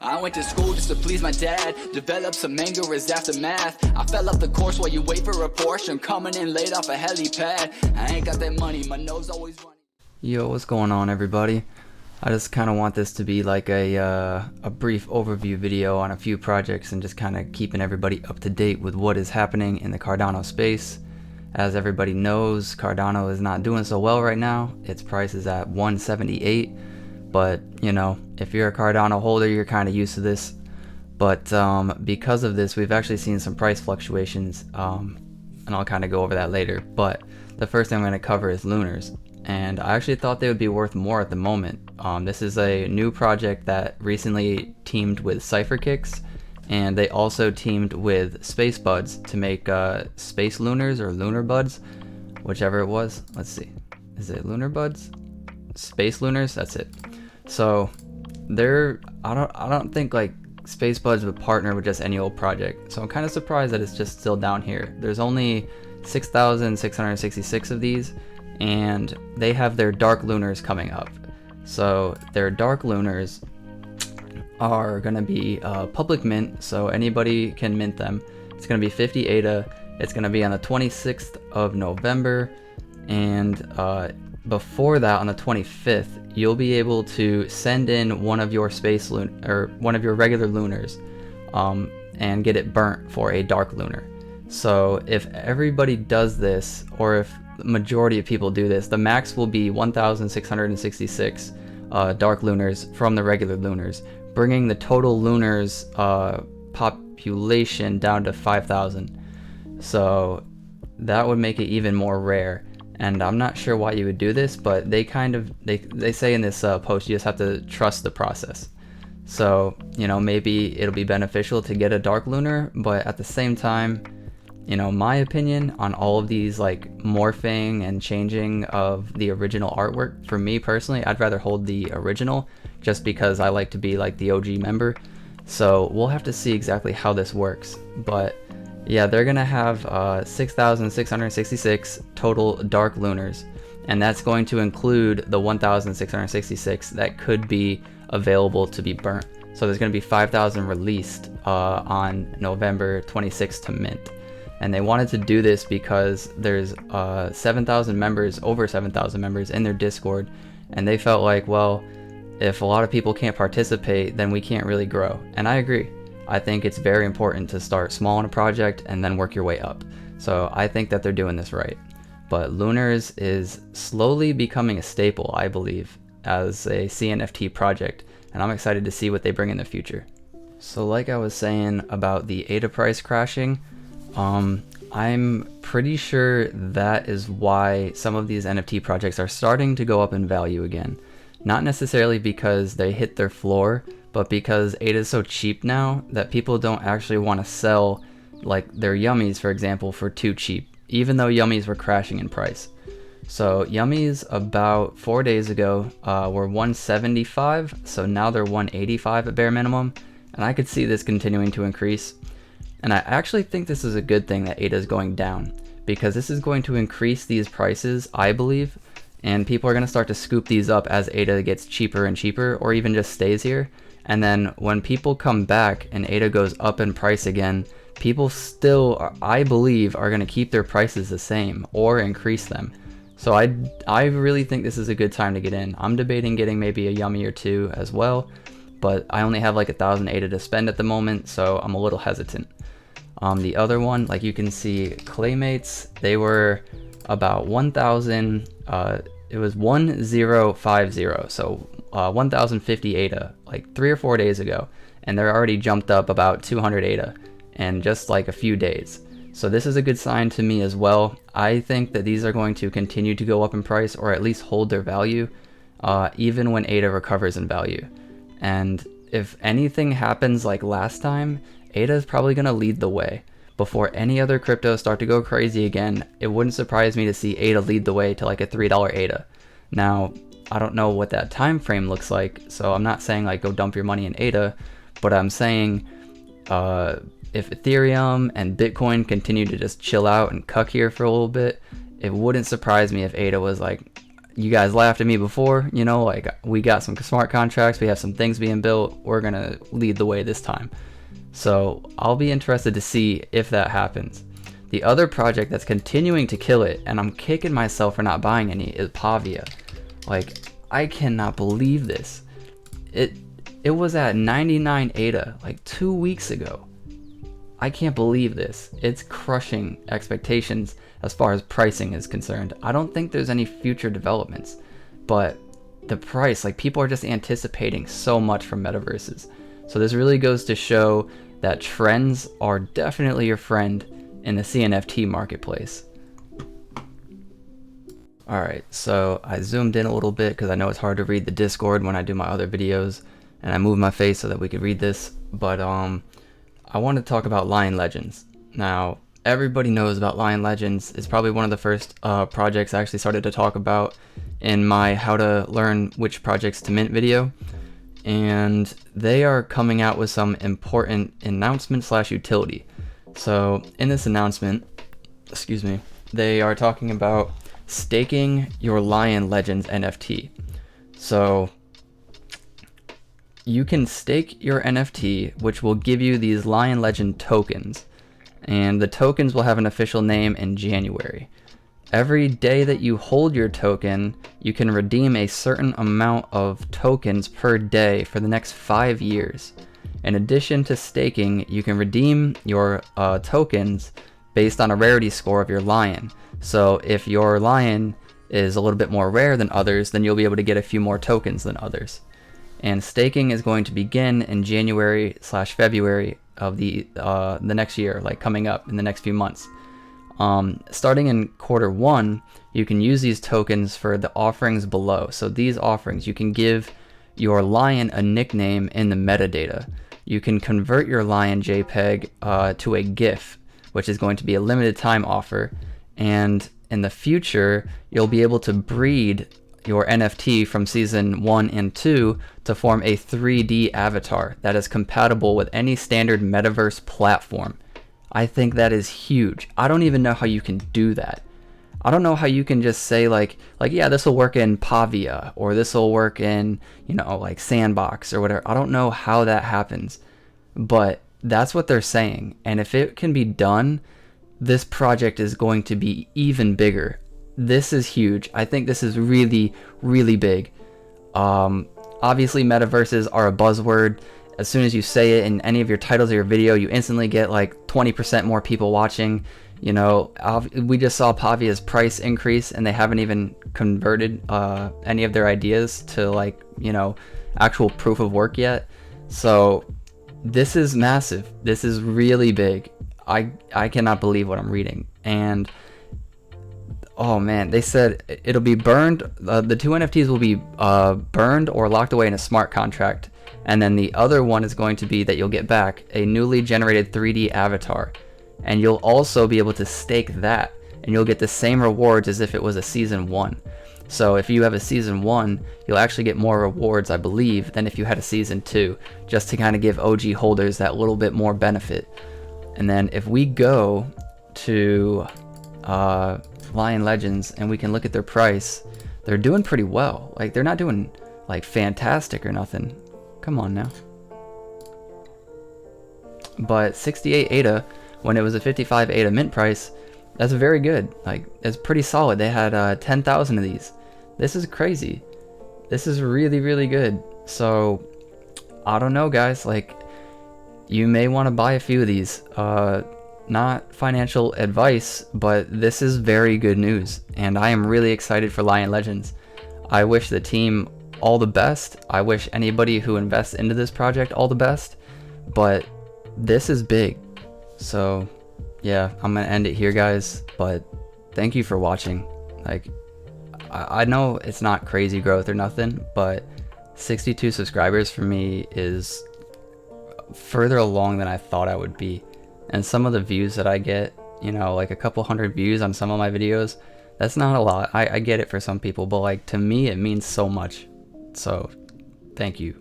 I went to school just to please my dad, developed some anger as aftermath. I fell off the course while you wait for a Porsche. I'm coming in late off a helipad. I ain't got that money, my nose always running. Yo, what's going on, everybody? I just kind of want this to be like a brief overview video on a few projects and just kind of keeping everybody up to date with what is happening in the Cardano space. As everybody knows, Cardano is not doing so well right now. Its price is at 178, but you know, if you're a Cardano holder, you're kind of used to this. But because of this, we've actually seen some price fluctuations, and I'll kind of go over that later. But the first thing I'm going to cover is Lunars. And I actually thought they would be worth more at the moment. This is a new project that recently teamed with CypherKicks, and they also teamed with Space Buds to make Space Lunars or Lunar Buds, whichever it was. Let's see, is it Lunar Buds? Space Lunars, that's it. So I don't think like Space Buds would partner with just any old project. So I'm kind of surprised that it's just still down here. There's only 6,666 of these, and they have their Dark Lunars coming up. So their Dark Lunars are going to be public mint, so anybody can mint them. It's going to be 50 ADA. It's going to be on the 26th of November, and before that, on the 25th, you'll be able to send in one of your one of your regular lunars, and get it burnt for a Dark Lunar. So if everybody does this, or if the majority of people do this, the max will be 1,666 Dark Lunars from the regular Lunars, bringing the total Lunars population down to 5,000. So that would make it even more rare. And I'm not sure why you would do this, but they say in this post you just have to trust the process. So, you know, maybe it'll be beneficial to get a Dark Lunar, but at the same time, you know, my opinion on all of these like morphing and changing of the original artwork, for me personally, I'd rather hold the original just because I like to be like the OG member. So we'll have to see exactly how this works. But yeah, they're gonna have 6,666 total Dark Lunars, and that's going to include the 1,666 that could be available to be burnt. So there's gonna be 5,000 released on November 26th to mint. And they wanted to do this because there's 7,000 members, over 7,000 members in their Discord, and they felt like, well, if a lot of people can't participate, then we can't really grow. And I agree. I think it's very important to start small in a project and then work your way up. So I think that they're doing this right. But Lunars is slowly becoming a staple, I believe, as a CNFT project, and I'm excited to see what they bring in the future. So like I was saying about the ADA price crashing, I'm pretty sure that is why some of these NFT projects are starting to go up in value again. Not necessarily because they hit their floor, but because ADA is so cheap now that people don't actually want to sell like their Yummies, for example, for too cheap, even though Yummies were crashing in price. So Yummies about 4 days ago were 175, so now they're 185 at bare minimum, and I could see this continuing to increase. And I actually think this is a good thing that ADA is going down, because this is going to increase these prices, I believe, and people are going to start to scoop these up as ADA gets cheaper and cheaper, or even just stays here. And then when people come back and ADA goes up in price again, people still, I believe, are going to keep their prices the same or increase them. So I really think this is a good time to get in. I'm debating getting maybe a Yummy or two as well, but I only have like 1,000 ADA to spend at the moment, so I'm a little hesitant. The other one, like you can see, Claymates, they were about 1,000, it was 1050, so 1,050 ADA, like 3 or 4 days ago, and they're already jumped up about 200 ADA in just like a few days. So this is a good sign to me as well. I think that these are going to continue to go up in price, or at least hold their value, even when ADA recovers in value. And if anything happens like last time, ADA is probably going to lead the way. Before any other cryptos start to go crazy again, it wouldn't surprise me to see ADA lead the way to like a $3 ADA. Now, I don't know what that time frame looks like, so I'm not saying like go dump your money in ADA, but I'm saying if Ethereum and Bitcoin continue to just chill out and cuck here for a little bit, it wouldn't surprise me if ADA was like, you guys laughed at me before, you know, like we got some smart contracts, we have some things being built, we're gonna lead the way this time. So I'll be interested to see if that happens. The other project that's continuing to kill it, and I'm kicking myself for not buying any, is Pavia. Like, I cannot believe this. It was at 99 ADA like 2 weeks ago. I can't believe this. It's crushing expectations as far as pricing is concerned. I don't think there's any future developments, but the price, like, people are just anticipating so much from metaverses. So this really goes to show that trends are definitely your friend in the CNFT marketplace. Alright, so I zoomed in a little bit because I know it's hard to read the Discord when I do my other videos, and I moved my face so that we could read this, but I want to talk about LionLegends. Now, everybody knows about LionLegends. It's probably one of the first projects I actually started to talk about in my how to learn which projects to mint video, and they are coming out with some important announcement / utility. So in this announcement, excuse me, they are talking about staking your LionLegends NFT. So you can stake your NFT, which will give you these LionLegend tokens, and the tokens will have an official name in January. Every day that you hold your token, you can redeem a certain amount of tokens per day for the next 5 years. In addition to staking, you can redeem your tokens based on a rarity score of your lion. So if your lion is a little bit more rare than others, then you'll be able to get a few more tokens than others. And staking is going to begin in January / February of the next year, like coming up in the next few months. Starting in Q1, you can use these tokens for the offerings below. So these offerings, you can give your lion a nickname in the metadata. You can convert your lion JPEG to a GIF, which is going to be a limited time offer. And in the future, you'll be able to breed your NFT from season 1 and 2 to form a 3D avatar that is compatible with any standard metaverse platform. I think that is huge. I don't even know how you can do that. I don't know how you can just say like yeah, this will work in Pavia, or this will work in, you know, like Sandbox or whatever. I don't know how that happens, but that's what they're saying. And if it can be done, this project is going to be even bigger. This is huge. I think this is really, really big. Obviously, metaverses are a buzzword. As soon as you say it in any of your titles of your video, you instantly get like 20% more people watching. You know, we just saw Pavia's price increase, and they haven't even converted any of their ideas to, like, you know, actual proof of work yet. So this is massive. This is really big. I cannot believe what I'm reading. And oh man, they said it'll be burned. The two NFTs will be burned or locked away in a smart contract. And then the other one is going to be that you'll get back a newly generated 3D avatar. And you'll also be able to stake that. And you'll get the same rewards as if it was a season 1. So if you have a season 1, you'll actually get more rewards, I believe, than if you had a season 2. Just to kind of give OG holders that little bit more benefit. And then if we go to LionLegends and we can look at their price, they're doing pretty well. Like, they're not doing like fantastic or nothing. Come on now. But 68 ADA, when it was a 55 ADA mint price, that's very good. Like, it's pretty solid. They had 10,000 of these. This is crazy. This is really, really good. So I don't know, guys. Like, you may want to buy a few of these. Not financial advice, but this is very good news, and I am really excited for LionLegends. I wish the team all the best. I wish anybody who invests into this project all the best, but this is big. So yeah, I'm gonna end it here, guys, but thank you for watching. Like, I know it's not crazy growth or nothing, but 62 subscribers for me is further along than I thought I would be. And some of the views that I get, you know, like a couple hundred views on some of my videos, that's not a lot. I get it for some people, but like, to me, it means so much. So thank you.